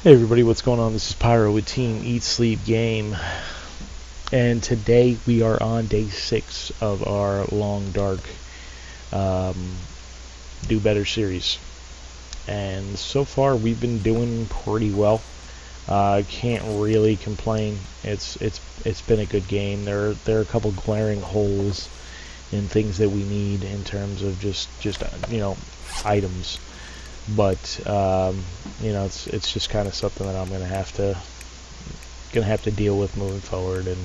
Hey everybody, what's going on? This is Pyro with Team Eat Sleep Game, and today we are on day 6 of our Long Dark Do Better series, and so far we've been doing pretty well. I can't really complain. It's been a good game. There are a couple glaring holes in things that we need in terms of just items. But it's just kind of something that I'm gonna have to deal with moving forward, and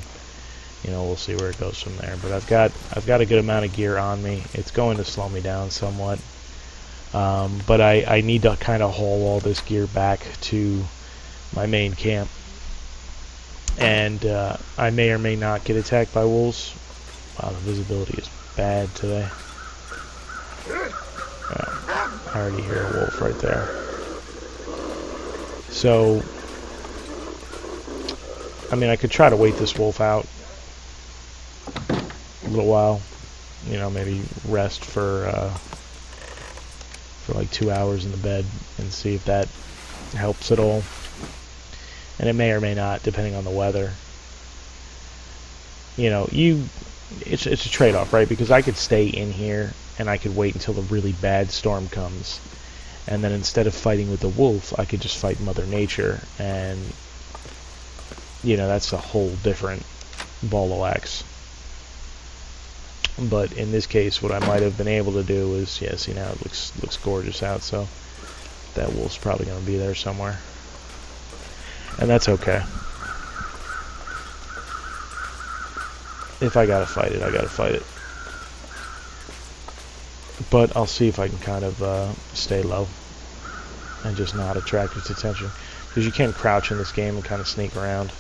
we'll see where it goes from there. But I've got a good amount of gear on me. It's going to slow me down somewhat, but I need to kind of haul all this gear back to my main camp, and I may or may not get attacked by wolves. Wow, the visibility is bad today. I already hear a wolf right there. So, I mean, I could try to wait this wolf out a little while. Maybe rest for like 2 hours in the bed and see if that helps at all. And it may or may not, depending on the weather. It's a trade-off, right? Because I could stay in here and I could wait until a really bad storm comes, and then instead of fighting with the wolf, I could just fight Mother Nature, and that's a whole different ball of wax. But in this case, what I might have been able to do is, see, now it looks gorgeous out, so that wolf's probably going to be there somewhere, and that's okay. If I gotta fight it, I gotta fight it. But I'll see if I can kind of stay low and just not attract its attention, because you can crouch in this game and kind of sneak around.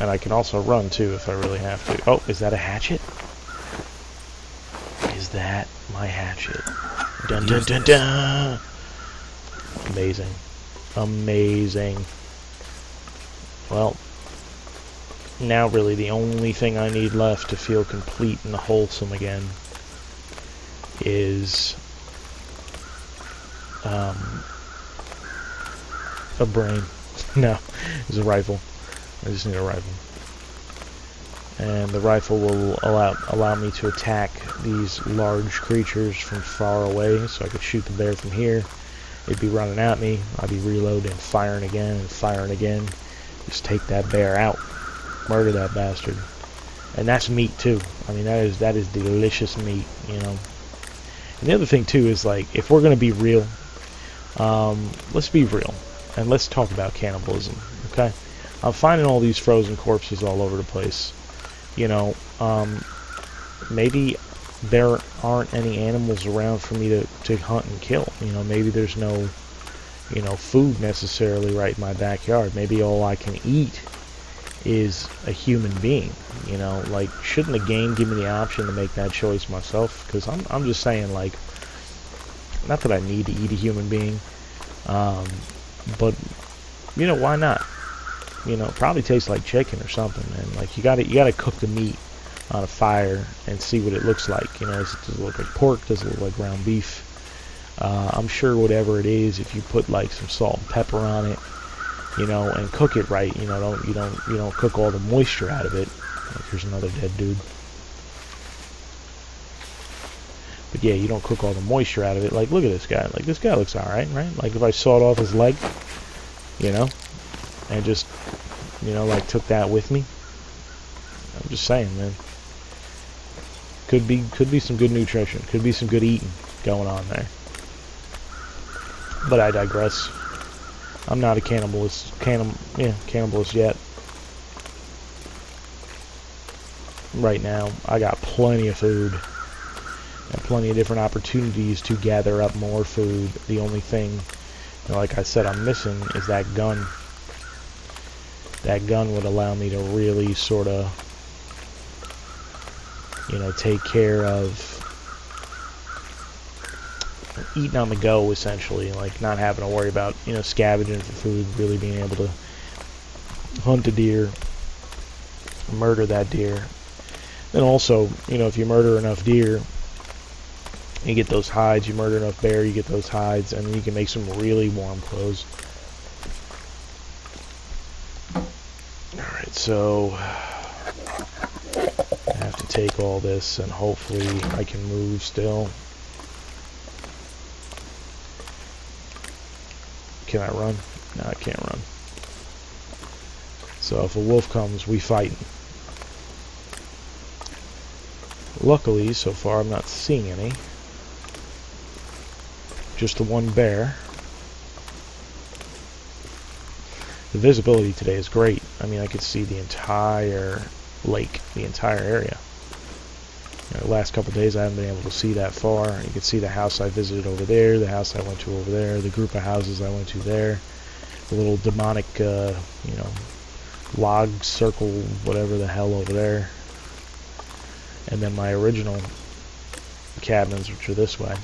And I can also run too if I really have to. Oh, is that a hatchet? Is that my hatchet? Dun dun dun dun! Amazing. Amazing. Well, now really the only thing I need left to feel complete and wholesome again is a brain. No, it's a rifle. I just need a rifle. And the rifle will allow me to attack these large creatures from far away, so I could shoot the bear from here. It'd be running at me. I'd be reloading, firing again, and firing again. Just take that bear out. Murder that bastard. And that's meat too. I mean, that is delicious meat, And the other thing too is, like, if we're gonna be real, let's be real and let's talk about cannibalism, okay? I'm finding all these frozen corpses all over the place. Maybe there aren't any animals around for me to hunt and kill. Maybe there's no food necessarily right in my backyard. Maybe all I can eat is a human being. Like, shouldn't the game give me the option to make that choice myself? Because I'm just saying, like, not that I need to eat a human being, but why not? It probably tastes like chicken or something, and like you gotta cook the meat on a fire and see what it looks like. Does it look like pork? Does it look like ground beef? I'm sure whatever it is, if you put like some salt and pepper on it, and cook it right, you don't cook all the moisture out of it. Like, here's another dead dude. But yeah, you don't cook all the moisture out of it. Like, look at this guy. Like, this guy looks alright, right? Like, if I sawed off his leg, and just, like, took that with me. I'm just saying, man. Could be some good nutrition. Could be some good eating going on there. But I digress. I'm not a cannibalist yet. Right now, I got plenty of food and plenty of different opportunities to gather up more food. The only thing, like I said, I'm missing is that gun. That gun would allow me to really sort of, take care of eating on the go, essentially, like not having to worry about, scavenging for food, really being able to hunt a deer, murder that deer. And also, if you murder enough deer, You get those hides, you murder enough bear, you get those hides, and then you can make some really warm clothes. Alright, so I have to take all this, and hopefully I can move still. Can I run? No, I can't run. So if a wolf comes, we fight. Luckily, so far, I'm not seeing any. Just the one bear. The visibility today is great. I mean, I could see the entire lake, the entire area. You know, the last couple of days I haven't been able to see that far. You can see the house I visited over there, the house I went to over there, the group of houses I went to there, the little demonic, you know, log circle, whatever the hell over there. And then my original cabins, which are this way.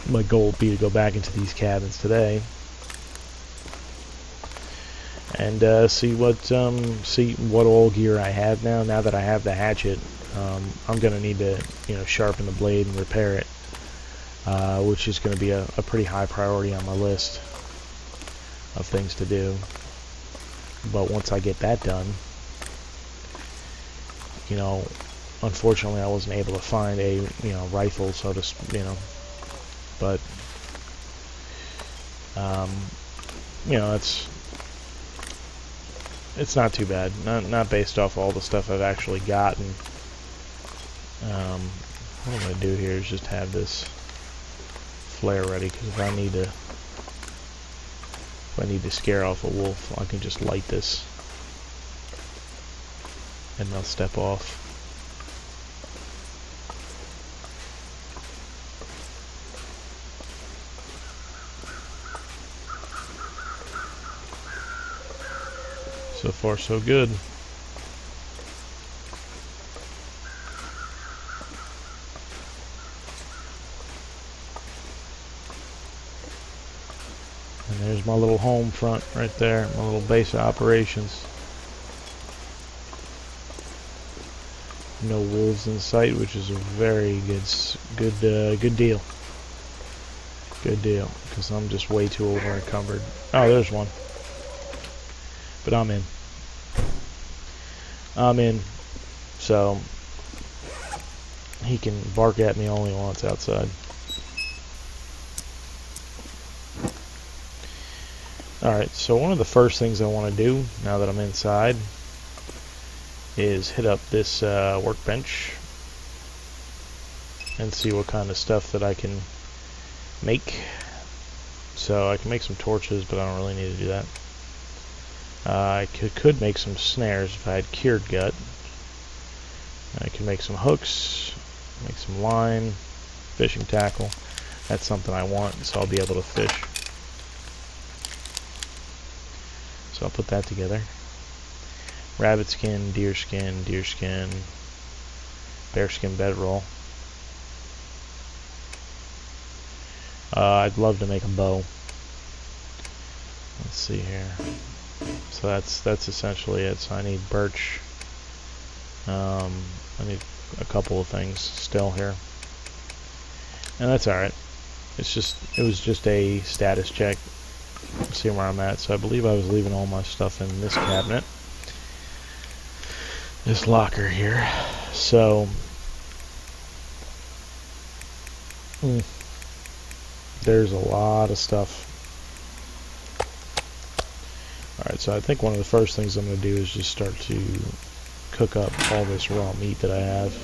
My goal would be to go back into these cabins today and see what all gear I have now. Now that I have the hatchet, I'm gonna need to, you know, sharpen the blade and repair it, which is gonna be a pretty high priority on my list of things to do. But once I get that done, you know, unfortunately I wasn't able to find a, you know, rifle, so to, you know, but you know, it's not too bad. Not based off all the stuff I've actually gotten. What I'm gonna do here is just have this flare ready, because if I need to scare off a wolf, I can just light this and they'll step off. So far, so good. And there's my little home front right there, my little base of operations. No wolves in sight, which is a very good deal. Good deal, because I'm just way too over encumbered. Oh, there's one. But I'm in. So he can bark at me all he wants outside. Alright, so one of the first things I want to do now that I'm inside is hit up this workbench and see what kind of stuff that I can make. So I can make some torches, but I don't really need to do that. I could make some snares if I had cured gut. I can make some hooks, make some line, fishing tackle. That's something I want, so I'll be able to fish. So I'll put that together. Rabbit skin, deer skin, bear skin bedroll. I'd love to make a bow. Let's see here. So that's essentially it. So I need birch. I need a couple of things still here, and that's all right. It was just a status check. See where I'm at. So I believe I was leaving all my stuff in this cabinet, this locker here. So there's a lot of stuff. Alright, so I think one of the first things I'm going to do is just start to cook up all this raw meat that I have.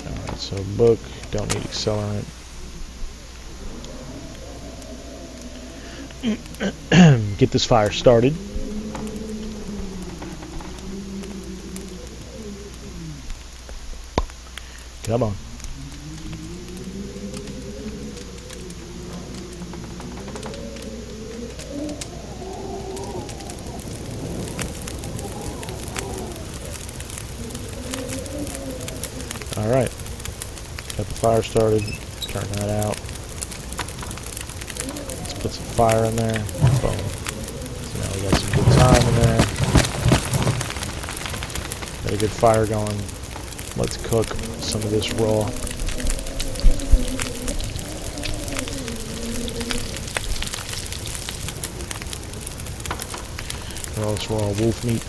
Alright, so book, don't need accelerant. Get this fire started. Come on. Alright, got the fire started, turn that out. Let's put some fire in there. Boom. So now we got some good time in there. Got a good fire going. Let's cook some of this raw. This raw wolf meat.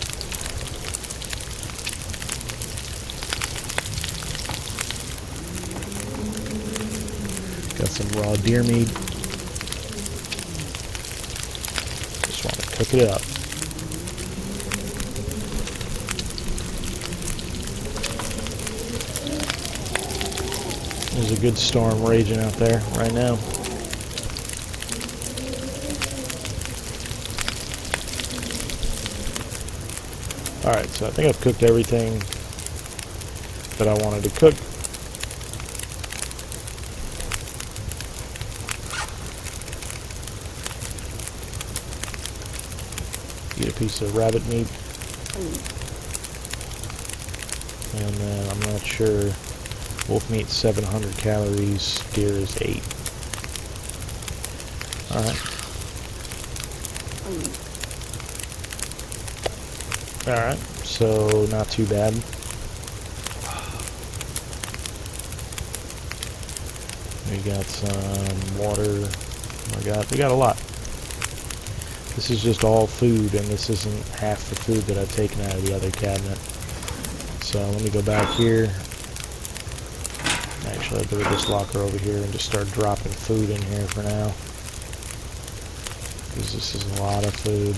Got some raw deer meat. Just want to cook it up. There's a good storm raging out there right now. Alright, so I think I've cooked everything that I wanted to cook. Get a piece of rabbit meat. And then I'm not sure. Wolf meat 700 calories, deer is 8. Alright. Alright, so not too bad. We got some water. Oh my god, we got a lot. This is just all food, and this isn't half the food that I've taken out of the other cabinet. So let me go back here. Actually, I'll go to this locker over here and just start dropping food in here for now. Because this is a lot of food.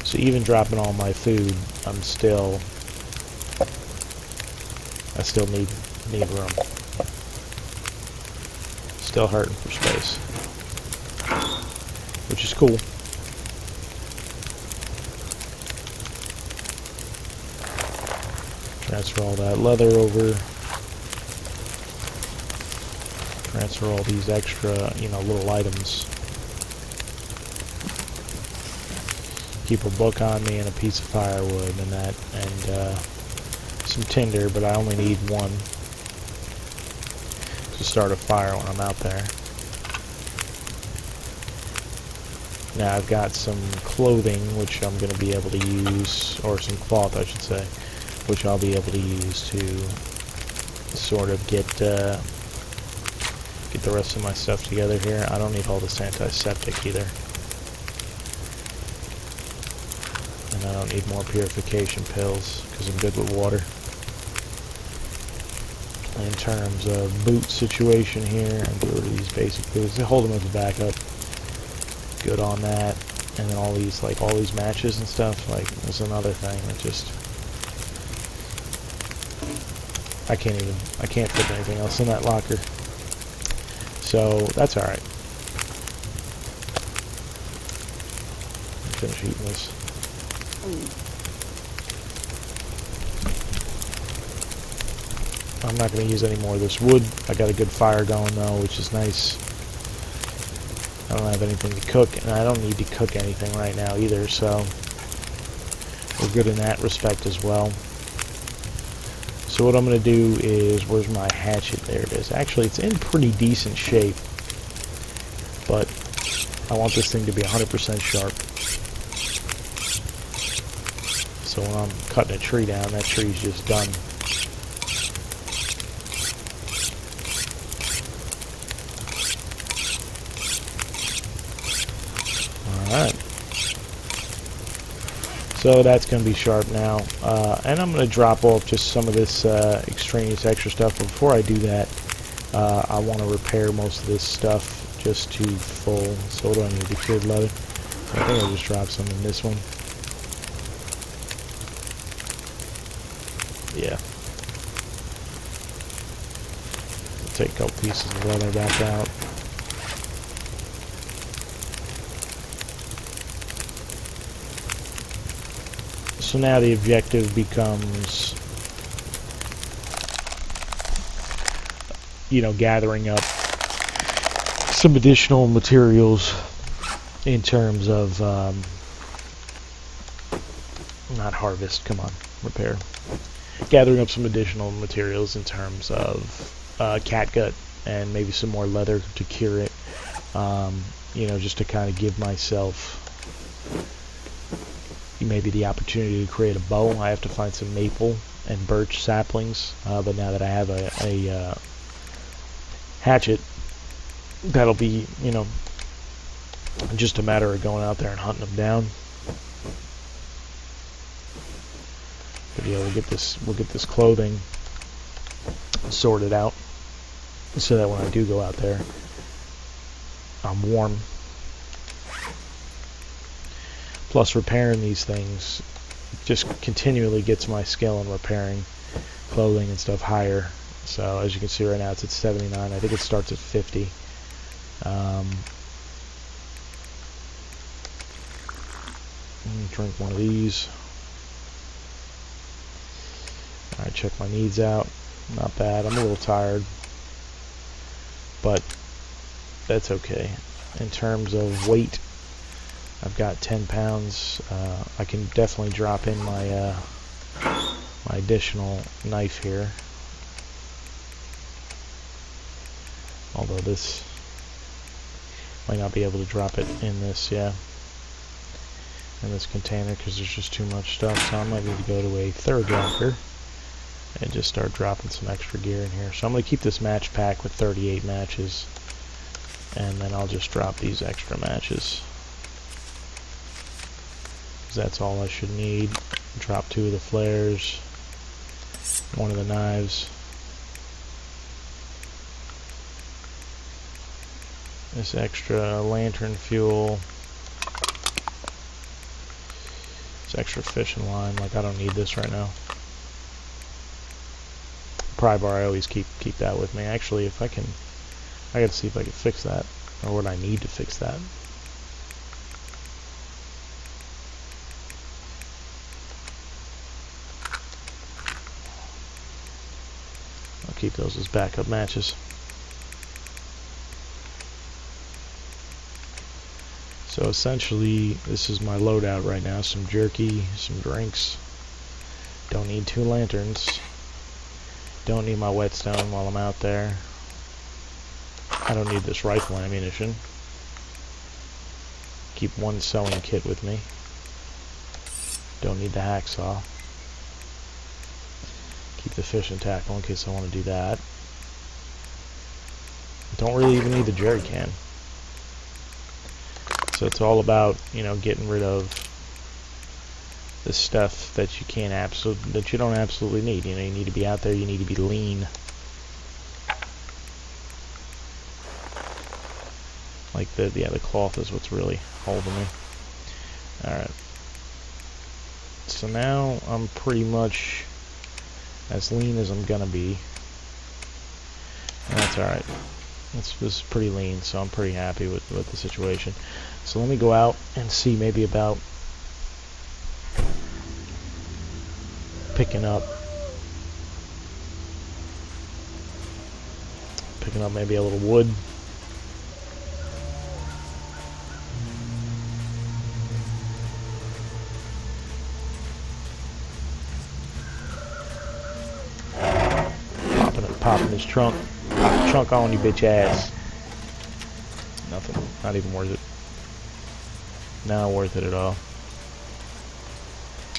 So even dropping all my food, I still need room. Still hurting for space, which is cool. Transfer all that leather over. Transfer all these extra, little items. Keep a book on me and a piece of firewood and that, and some tinder, but I only need one to start a fire when I'm out there. Now I've got some clothing which I'm going to be able to use, or some cloth I should say, which I'll be able to use to sort of get the rest of my stuff together here. I don't need all this antiseptic either. And I don't need more purification pills because I'm good with water. In terms of boot situation here, I'm good with these basic boots. They hold them as a backup. Good on that. And then all these matches and stuff, that's another thing that just, I can't fit anything else in that locker. So that's alright. Finish eating this. I'm not going to use any more of this wood. I got a good fire going though, which is nice. I don't have anything to cook, and I don't need to cook anything right now either, so we're good in that respect as well. So what I'm going to do is, where's my hatchet? There it is. Actually, it's in pretty decent shape, but I want this thing to be 100% sharp. So when I'm cutting a tree down, that tree's just done. Alright. So that's going to be sharp now. And I'm going to drop off just some of this extraneous extra stuff. But before I do that, I want to repair most of this stuff just to full. So what do I need? The cured leather. I think I'll just drop some in this one. Yeah. I'll take a couple pieces of leather back out. So now the objective becomes, gathering up some additional materials in terms of not harvest, come on, repair. Gathering up some additional materials in terms of catgut and maybe some more leather to cure it. You know, just to kind of give myself maybe the opportunity to create a bow. I have to find some maple and birch saplings, but now that I have a hatchet, that'll be, you know, just a matter of going out there and hunting them down. But yeah, we'll get this clothing sorted out so that when I do go out there, I'm warm. Plus, repairing these things just continually gets my skill in repairing clothing and stuff higher. So as you can see right now, it's at 79. I think it starts at 50. Drink one of these. Alright, check my needs out. Not bad. I'm a little tired, but that's okay. In terms of weight, I've got 10 pounds. I can definitely drop in my my additional knife here. Although this might not be able to drop it in this, in this container, because there's just too much stuff. So I might need to go to a third locker and just start dropping some extra gear in here. So I'm going to keep this match pack with 38 matches, and then I'll just drop these extra matches, because that's all I should need. Drop 2 of the flares, 1 of the knives, this extra lantern fuel, this extra fishing line. Like, I don't need this right now. Pry bar, I always keep that with me. Actually, if I gotta see if I can fix that, or what I need to fix that. I'll keep those as backup matches. So essentially, this is my loadout right now. Some jerky, some drinks. Don't need 2 lanterns. Don't need my whetstone while I'm out there. I don't need this rifle ammunition. Keep 1 sewing kit with me. Don't need the hacksaw. Keep the fishing tackle in case I want to do that. Don't really even need the jerry can. So it's all about, you know, getting rid of the stuff that you don't absolutely need. You know, you need to be out there, you need to be lean. Like the cloth is what's really holding me. Alright. So now I'm pretty much as lean as I'm gonna be. And that's alright. This is pretty lean, so I'm pretty happy with the situation. So let me go out and see maybe about picking up maybe a little wood. Popping his trunk. Pop the trunk on, you bitch ass. Nothing. Not even worth it. Not worth it at all.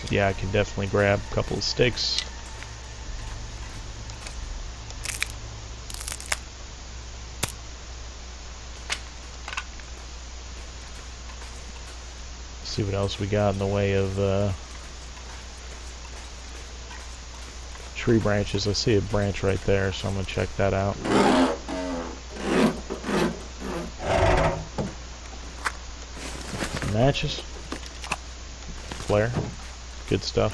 Yeah, I can definitely grab a couple of sticks. See what else we got in the way of tree branches. I see a branch right there, so I'm gonna check that out. Some matches, flare, good stuff.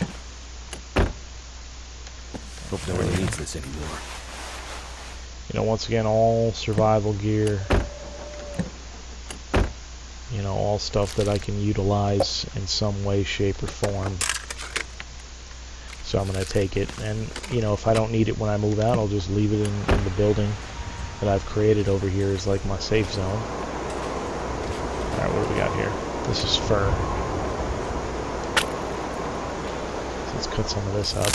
Hope no one needs this anymore. You know, once again, all survival gear. You know, all stuff that I can utilize in some way, shape, or form. So I'm going to take it, and you know, if I don't need it when I move out, I'll just leave it in the building that I've created over here as like my safe zone. Alright, what do we we got here? This is fur. So let's cut some of this up.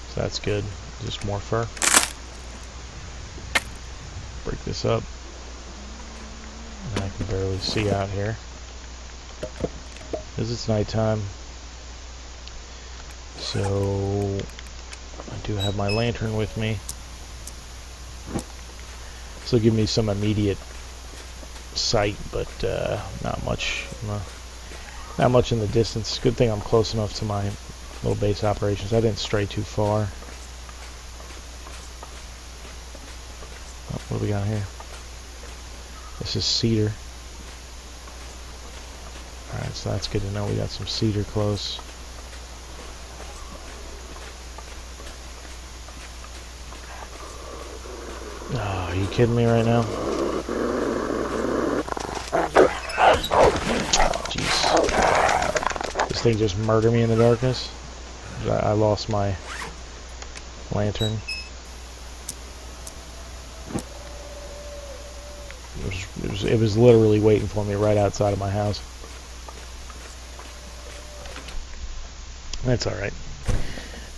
So that's good. Just more fur. Break this up. And I can barely see out here because it's nighttime. So I do have my lantern with me. This will give me some immediate sight, but not much. Not much in the distance. Good thing I'm close enough to my little base operations. I didn't stray too far. Oh, what do we got here? This is cedar. Alright, so that's good to know. We got some cedar close. Oh, are you kidding me right now? Jeez. This thing just murdered me in the darkness. I lost my lantern. It was literally waiting for me right outside of my house. That's alright.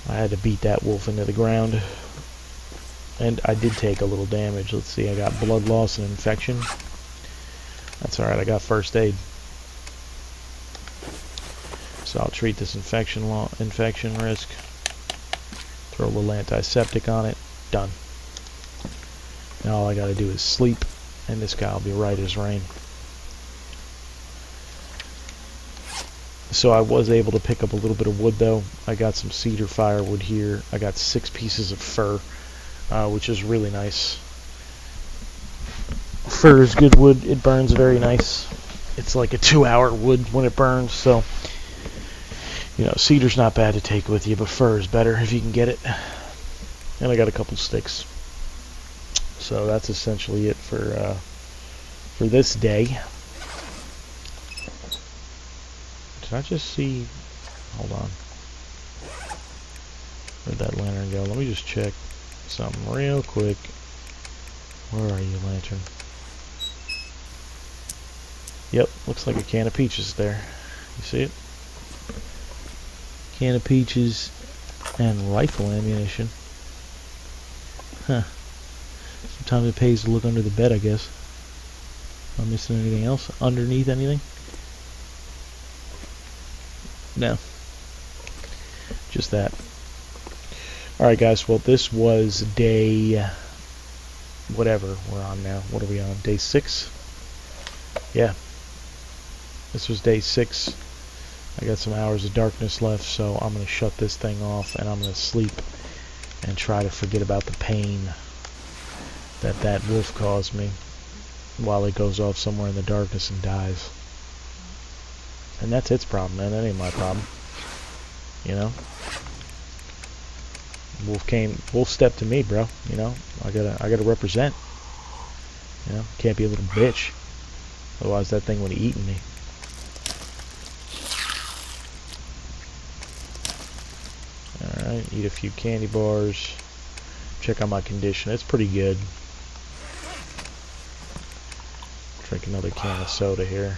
I had to beat that wolf into the ground. And I did take a little damage. Let's see, I got blood loss and infection. That's alright, I got first aid. So I'll treat this infection risk. Throw a little antiseptic on it. Done. Now all I gotta do is sleep, and this guy will be right as rain. So I was able to pick up a little bit of wood though. I got some cedar firewood here. I got 6 pieces of fir, which is really nice. Fir is good wood. It burns very nice. It's like a 2-hour wood when it burns, so you know, cedar's not bad to take with you, but fir is better if you can get it. And I got a couple sticks. So that's essentially it for this day. Did I just see? Hold on. Where'd that lantern go? Let me just check something real quick. Where are you, lantern? Yep, looks like a can of peaches there. You see it? Can of peaches and rifle ammunition. Huh. Sometimes it pays to look under the bed, I guess. Am I missing anything else? Underneath anything? No. Just that. Alright guys, well this was day whatever we're on now. What are we on? Day 6? Yeah. This was day 6. I got some hours of darkness left, so I'm going to shut this thing off and I'm going to sleep and try to forget about the pain that wolf caused me while it goes off somewhere in the darkness and dies. And that's its problem, man. That ain't my problem. You know? Wolf stepped to me, bro. You know? I gotta represent. You know? Can't be a little bitch. Otherwise that thing would have eaten me. Alright, eat a few candy bars. Check on my condition. It's pretty good. Drink another can of soda here.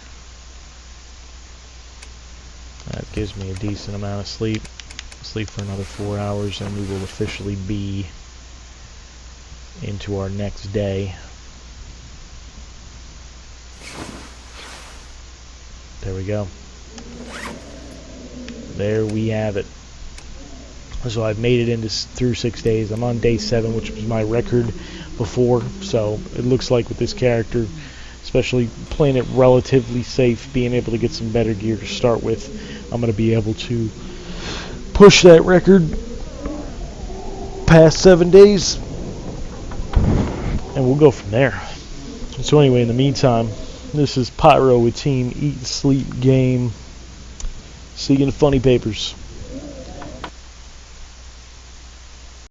That gives me a decent amount of sleep. Sleep for another 4 hours and we will officially be into our next day. There we go. There we have it. So I've made it through 6 days. I'm on day 7, which was my record before. So it looks like with this character, especially playing it relatively safe, being able to get some better gear to start with, I'm going to be able to push that record past 7 days, and we'll go from there. So anyway, in the meantime, this is Pyro with Team Eat, Sleep, Game. See you in the funny papers.